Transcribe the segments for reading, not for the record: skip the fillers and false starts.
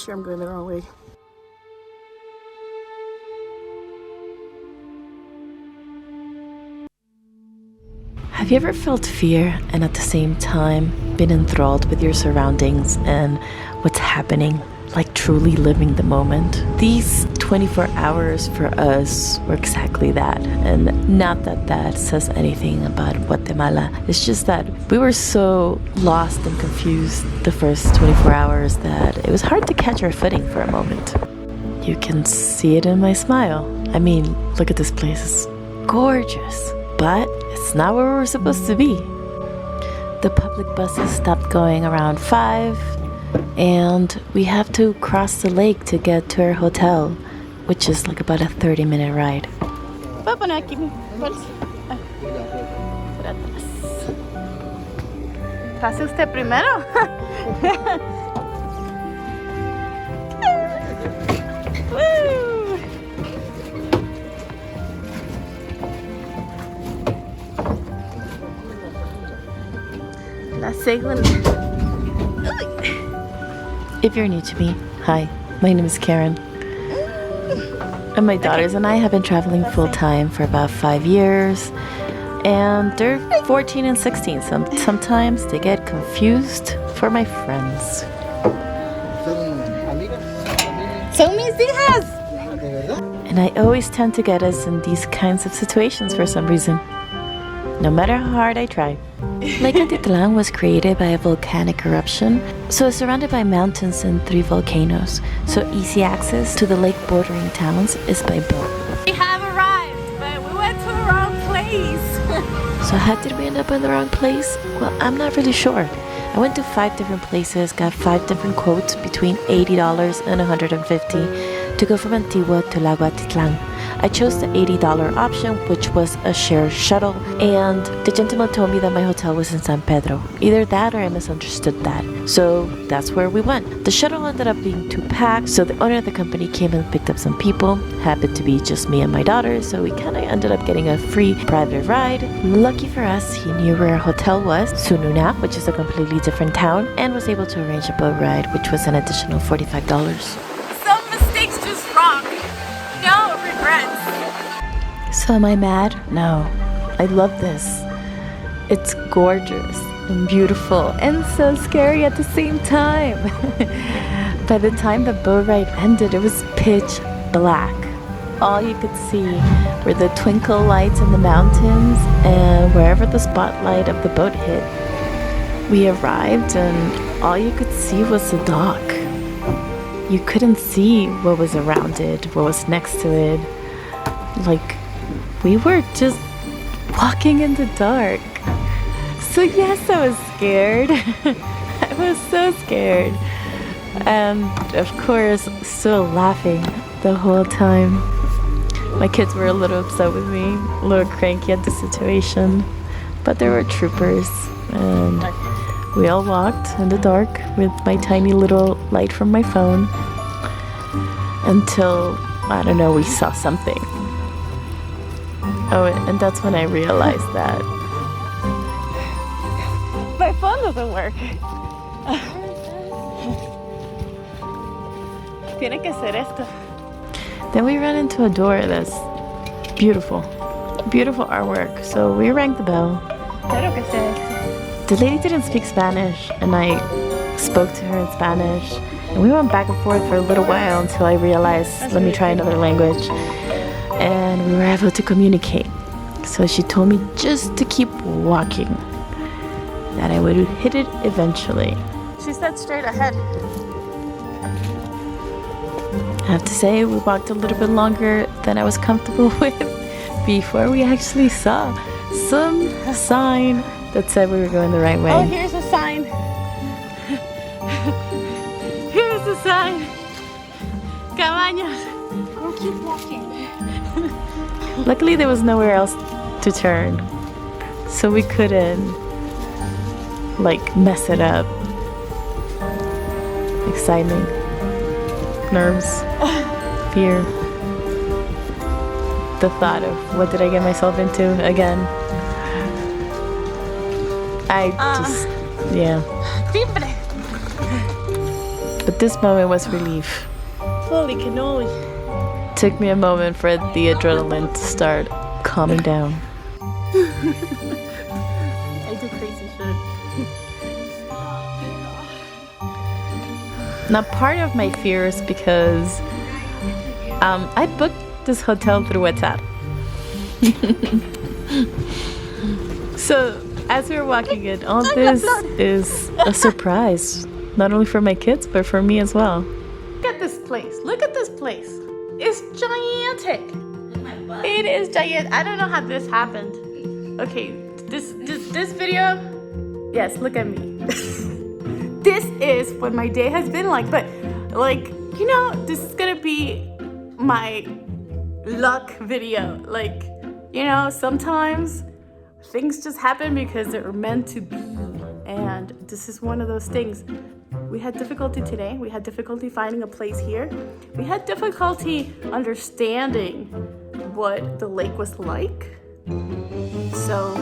sure I'm going the wrong way. Have you ever felt fear and at the same time been enthralled with your surroundings and what's happening? Like truly living the moment? These 24 hours for us were exactly that. And not that that says anything about Guatemala. It's just that we were so lost and confused the first 24 hours that it was hard to catch our footing for a moment. You can see it in my smile. I mean, look at this place. It's gorgeous. But it's not where we're supposed to be. The public buses stopped going around 5, and we have to cross the lake to get to our hotel, which is like about a 30-minute ride. Voy a poner aquí mi bolsa. Pase usted primero. Woo! La segunda. If you're new to me, hi, my name is Karen. And my daughters and I have been traveling full-time for about 5 years. And they're 14 and 16, so sometimes they get confused for my friends. Son mis hijas. And I always tend to get us in these kinds of situations for some reason, no matter how hard I try. Lake Atitlan was created by a volcanic eruption, so it's surrounded by mountains and 3 volcanoes, so easy access to the lake bordering towns is by boat. We have arrived, but we went to the wrong place. So how did we end up in the wrong place? Well, I'm not really sure. I went to 5 different places, got 5 different quotes between $80 and $150 to go from Antigua to Lake Atitlan. I chose the $80 option, which was a shared shuttle, and the gentleman told me that my hotel was in San Pedro. Either that or I misunderstood that. So that's where we went. The shuttle ended up being too packed, so the owner of the company came and picked up some people. Happened to be just me and my daughter, so we kind of ended up getting a free private ride. Lucky for us, he knew where our hotel was, Tzununa, which is a completely different town, and was able to arrange a boat ride, which was an additional $45. Some mistakes just wrong. No regrets. So am I mad? No. I love this. It's gorgeous and beautiful and so scary at the same time. By the time the boat ride ended, it was pitch black. All you could see were the twinkle lights in the mountains and wherever the spotlight of the boat hit. We arrived and all you could see was the dock. You couldn't see what was around it, what was next to it. Like, we were just walking in the dark. So yes, I was scared. I was so scared. And of course, still laughing the whole time. My kids were a little upset with me, a little cranky at the situation. But there were troopers, and we all walked in the dark with my tiny little light from my phone until, I don't know, we saw something. Oh, and that's when I realized that My phone doesn't work. Tiene que ser esto. then we ran into a door that's beautiful. Beautiful artwork. So we rang the bell. Claro que sea esto. The lady didn't speak Spanish, and I spoke to her in Spanish. And we went back and forth for a little while until I realized, let me try another language. And we were able to communicate. So she told me just to keep walking, that I would hit it eventually. She said straight ahead. I have to say, we walked a little bit longer than I was comfortable with before we actually saw some sign that said we were going the right way. Oh, here's a sign. Here's a sign. Cabañas. We'll keep walking. Luckily, there was nowhere else to turn, so we couldn't, like, mess it up. Excitement, nerves, fear. The thought of what did I get myself into again. Yeah. Timbre. But this moment was relief. Holy cannoli. Took me a moment for the adrenaline to start calming down. I do crazy shit. Now, part of my fear is because I booked this hotel through WhatsApp. So, as we were walking in, all this is a surprise. Not only for my kids, but for me as well. Look at this place. Look at this place. It's gigantic. It is giant. I don't know how this happened. Okay, this video. Yes, look at me. This is what my day has been like. But like, you know, this is gonna be my luck video. Like, you know, sometimes things just happen because they're meant to be. And this is one of those things. We had difficulty today. We had difficulty finding a place here. We had difficulty understanding what the lake was like. So,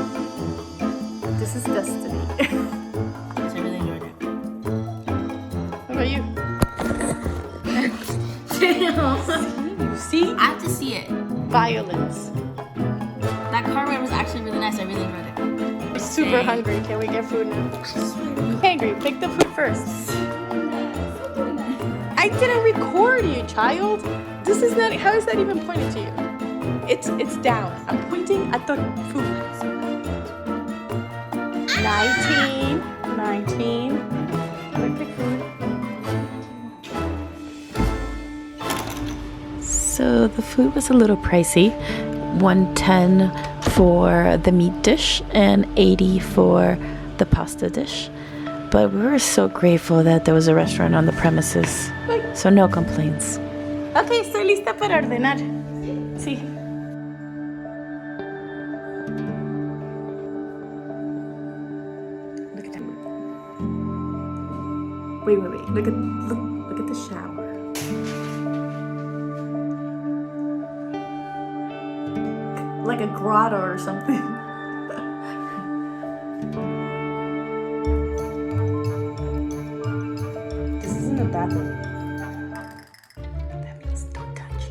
this is destiny. I really enjoyed it. What about you? You see? I have to see it. Violence. That car ride was actually really nice. I really enjoyed it. We're super hungry. Can we get food now? Hungry. Pick the food first. I didn't record you, child. This is not. How is that even pointed to you? It's down. I'm pointing at the food. 19. Quick pick food. So the food was a little pricey. $110 for the meat dish and $80 for the pasta dish. But we were so grateful that there was a restaurant on the premises. So no complaints. Okay, estoy lista para ordenar. Sí. Look at that. Wait. Look at the shower. Like a grotto or something. This isn't a bathroom. That means don't touch.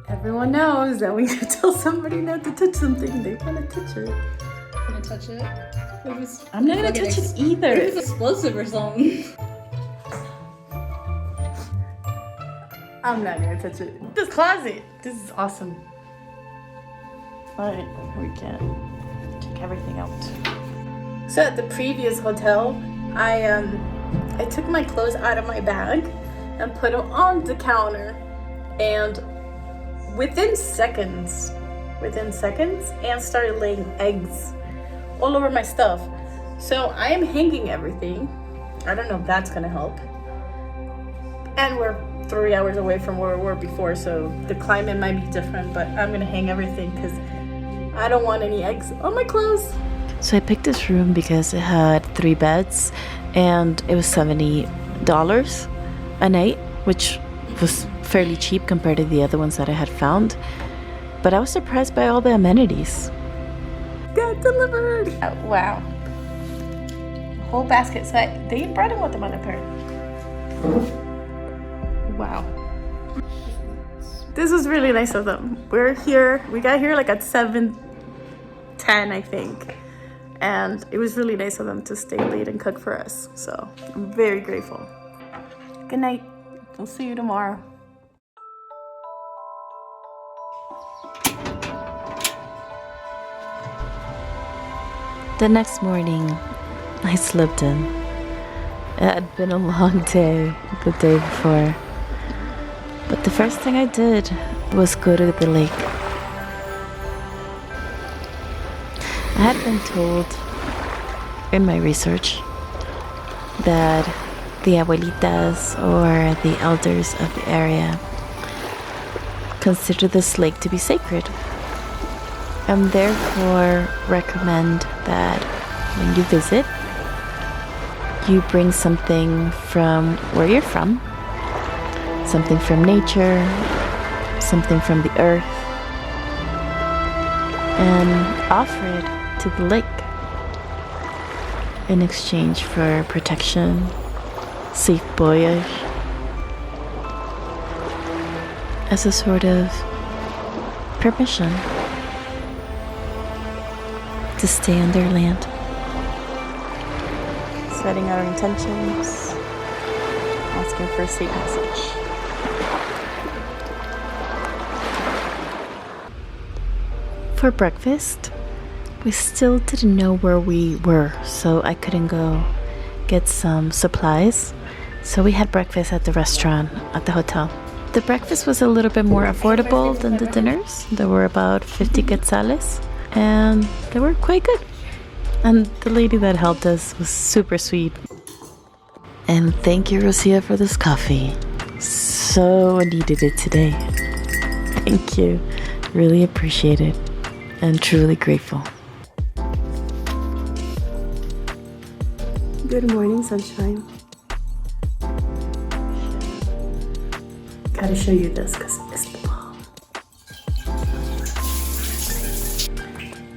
Everyone knows that when you tell somebody not to touch something, they want to touch it. Gonna touch it? I'm not gonna touch it either. It's explosive or something. I'm not gonna touch it. This closet. This is awesome. But we can check everything out. So at the previous hotel, I took my clothes out of my bag and put them on the counter, and within seconds, Anne started laying eggs all over my stuff. So I am hanging everything. I don't know if that's gonna help. And we're 3 hours away from where we were before, so the climate might be different, but I'm gonna hang everything because I don't want any eggs on my clothes. So I picked this room because it had 3 beds and it was $70 a night, which was fairly cheap compared to the other ones that I had found. But I was surprised by all the amenities. Got delivered! Oh, wow. Whole basket. So they brought in Guatemala per. Wow. This was really nice of them. We got here like at 7:10, I think. And it was really nice of them to stay late and cook for us. So I'm very grateful. Good night. We'll see you tomorrow. The next morning, I slipped in. It had been a long day the day before. But the first thing I did was go to the lake. I had been told in my research that the abuelitas or the elders of the area consider this lake to be sacred, and therefore recommend that when you visit, you bring something from where you're from, something from nature, something from the earth, and offer it to the lake in exchange for protection, safe voyage as a sort of permission to stay on their land. Setting our intentions, asking for a safe passage. For breakfast, we still didn't know where we were, so I couldn't go get some supplies. So we had breakfast at the restaurant at the hotel. The breakfast was a little bit more affordable than the dinners. There were about 50 quetzales, and they were quite good. And the lady that helped us was super sweet. And thank you, Rosia, for this coffee. So needed it today. Thank you. Really appreciate it. And truly grateful. Good morning, sunshine. Gotta show you this because it's the bomb.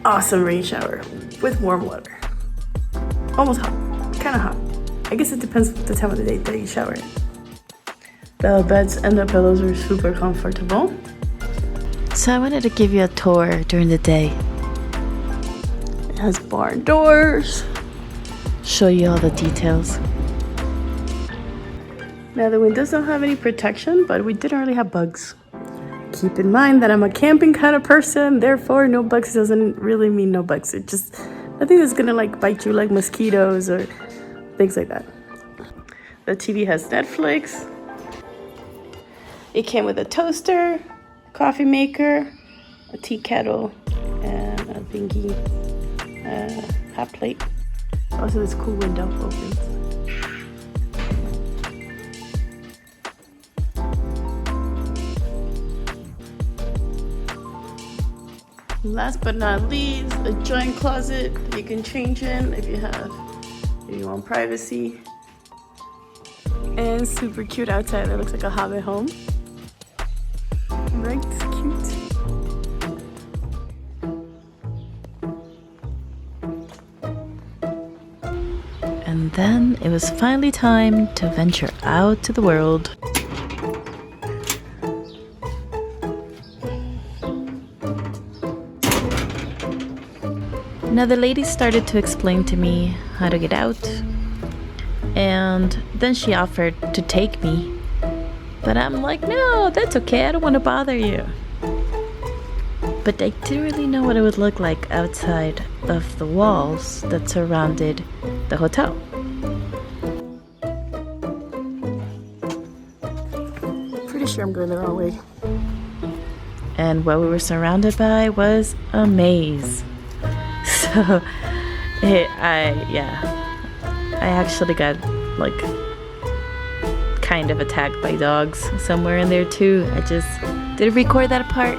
Awesome rain shower with warm water. Almost hot, kind of hot. I guess it depends the time of the day that you shower in. The beds and the pillows are super comfortable. So I wanted to give you a tour during the day. It has barn doors. Show you all the details. Now the windows don't have any protection, but we didn't really have bugs. Keep in mind that I'm a camping kind of person, therefore no bugs doesn't really mean no bugs. It just, nothing that's gonna like bite you like mosquitoes or things like that. The TV has Netflix. It came with a toaster, coffee maker, a tea kettle, and a thingy, hot plate. Also this cool window opens. Last but not least, a joint closet that you can change in if you want privacy. And super cute outside. It looks like a hobbit home. Right? It's cute. And then it was finally time to venture out to the world. Now the lady started to explain to me how to get out, and then she offered to take me. But I'm like, no, that's okay, I don't want to bother you. But I didn't really know what it would look like outside of the walls that surrounded the hotel. Pretty sure I'm going the wrong way. And what we were surrounded by was a maze. So I actually got like kind of attacked by dogs somewhere in there too. I just didn't record that part,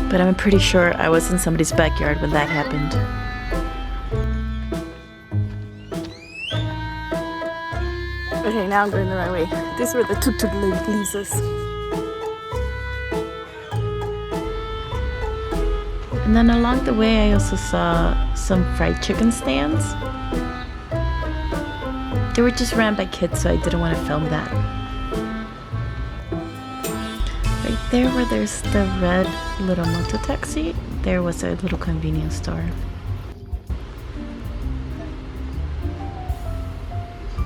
but I'm pretty sure I was in somebody's backyard when that happened. Okay, now I'm going the right way. This is where the tuk-tuk leads us. And then along the way I also saw some fried chicken stands. They were just ran by kids, so I didn't want to film that. Right there where there's the red little moto taxi, there was a little convenience store.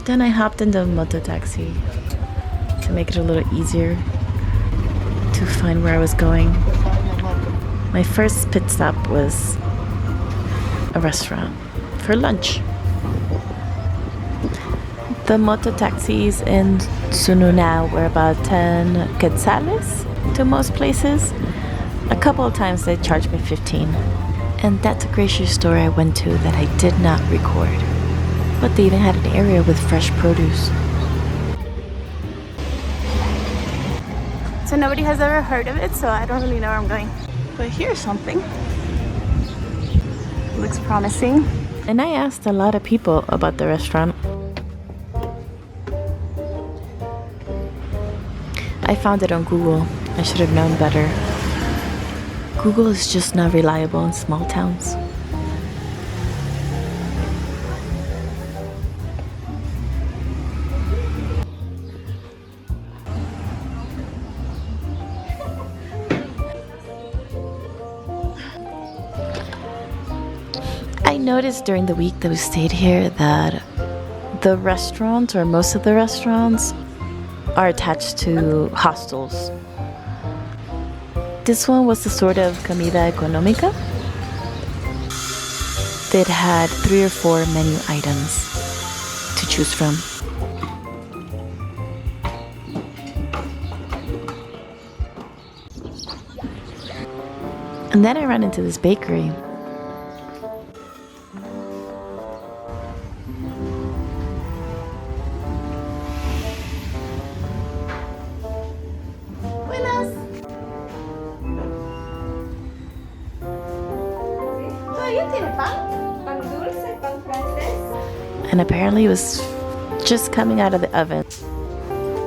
Then I hopped in the moto taxi to make it a little easier to find where I was going. My first pit stop was a restaurant for lunch. The moto taxis in Tzununa were about 10 quetzales to most places. A couple of times they charged me 15. And that's a grocery store I went to that I did not record. But they even had an area with fresh produce. So nobody has ever heard of it, so I don't really know where I'm going. But here's something. Looks promising. And I asked a lot of people about the restaurant. I found it on Google. I should have known better. Google is just not reliable in small towns. I noticed during the week that we stayed here that the restaurants, or most of the restaurants, are attached to hostels. This one was the sort of comida económica. It had 3 or 4 menu items to choose from. And then I ran into this bakery. Buenas. ¿Todavía tiene pan? Pan dulce, pan francés. And apparently it was just coming out of the oven.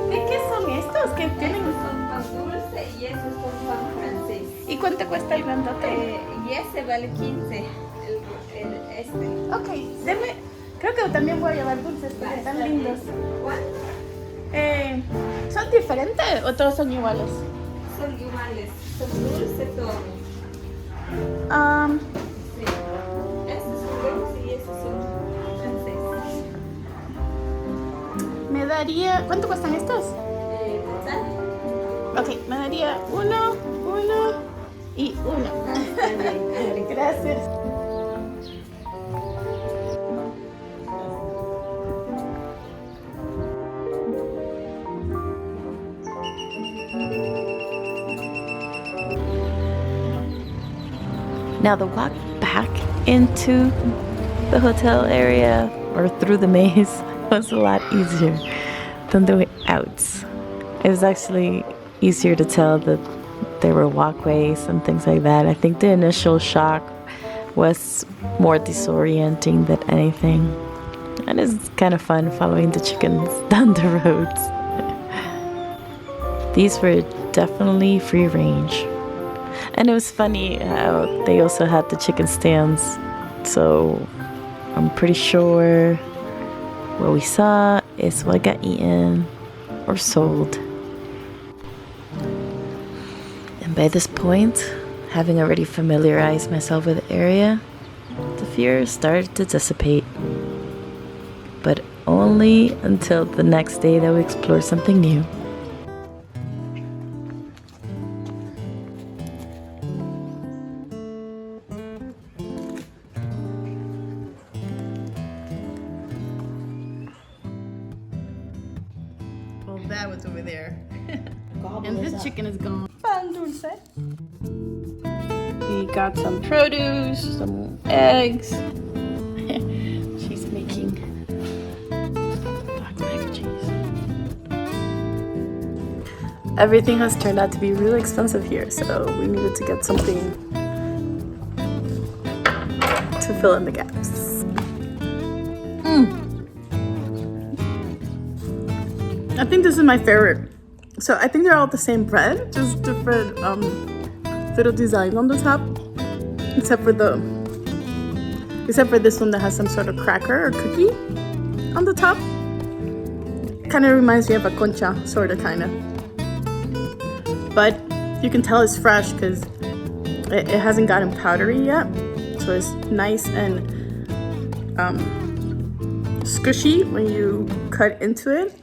¿De qué son estos? ¿Qué tienen? Son pan dulce y esos son pan francés. ¿Y cuánto cuesta el grandote? Y ese vale 15, este. Ok, deme. Creo que también voy a llevar dulces porque están lindos. ¿Cuánto? ¿Son diferentes o todos son iguales? Son iguales, son dulces todos. Sí. Estos son dulces y estos son franceses. Me daría. ¿Cuánto cuestan estos? ¿Total? Ok, me daría uno y uno. Gracias. Now the walk back into the hotel area or through the maze was a lot easier than the way out. It was actually easier to tell that there were walkways and things like that. I think the initial shock was more disorienting than anything. And it's kind of fun following the chickens down the roads. These were definitely free range. And it was funny how they also had the chicken stands. So I'm pretty sure what we saw is what got eaten or sold. And by this point, having already familiarized myself with the area, the fear started to dissipate. But only until the next day that we explored something new. Well, that was over there. And this chicken is gone. Pan dulce. We got some produce, some eggs. She's making black mac and cheese. Everything has turned out to be really expensive here, so we needed to get something to fill in the gaps. I think this is my favorite. So I think they're all the same bread, just different little design on the top, except for this one that has some sort of cracker or cookie on the top. Kind of reminds me of a concha, sort of, kind of. But you can tell it's fresh because it hasn't gotten powdery yet, so it's nice and squishy when you cut into it.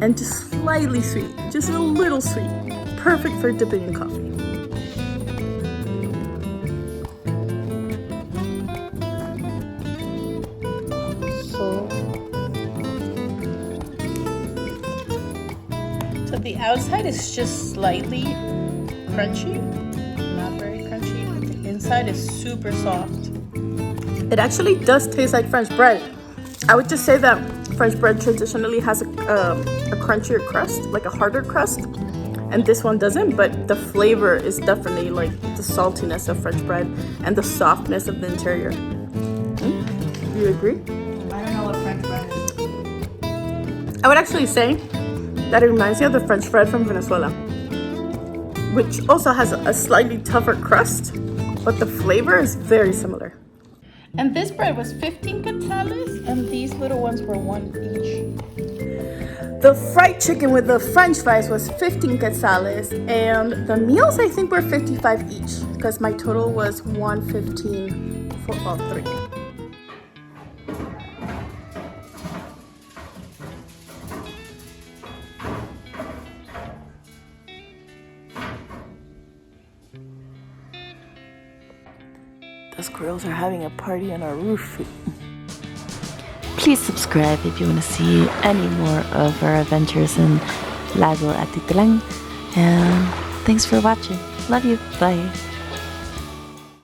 And just slightly sweet, just a little sweet. Perfect for dipping in coffee. So the outside is just slightly crunchy, not very crunchy, but the inside is super soft. It actually does taste like French bread. I would just say that French bread traditionally has a crunchier crust, like a harder crust, and this one doesn't, but the flavor is definitely like the saltiness of French bread and the softness of the interior. Do you agree? I don't know what French bread is. I would actually say that it reminds me of the French bread from Venezuela, which also has a slightly tougher crust, but the flavor is very similar. And this bread was 15 quetzales, and these little ones were 1 each. The fried chicken with the French fries was 15 quetzales, and the meals I think were 55 each, because my total was 115 for all three. The squirrels are having a party on our roof. Please subscribe if you want to see any more of our adventures in Lago Atitlan. And thanks for watching. Love you. Bye.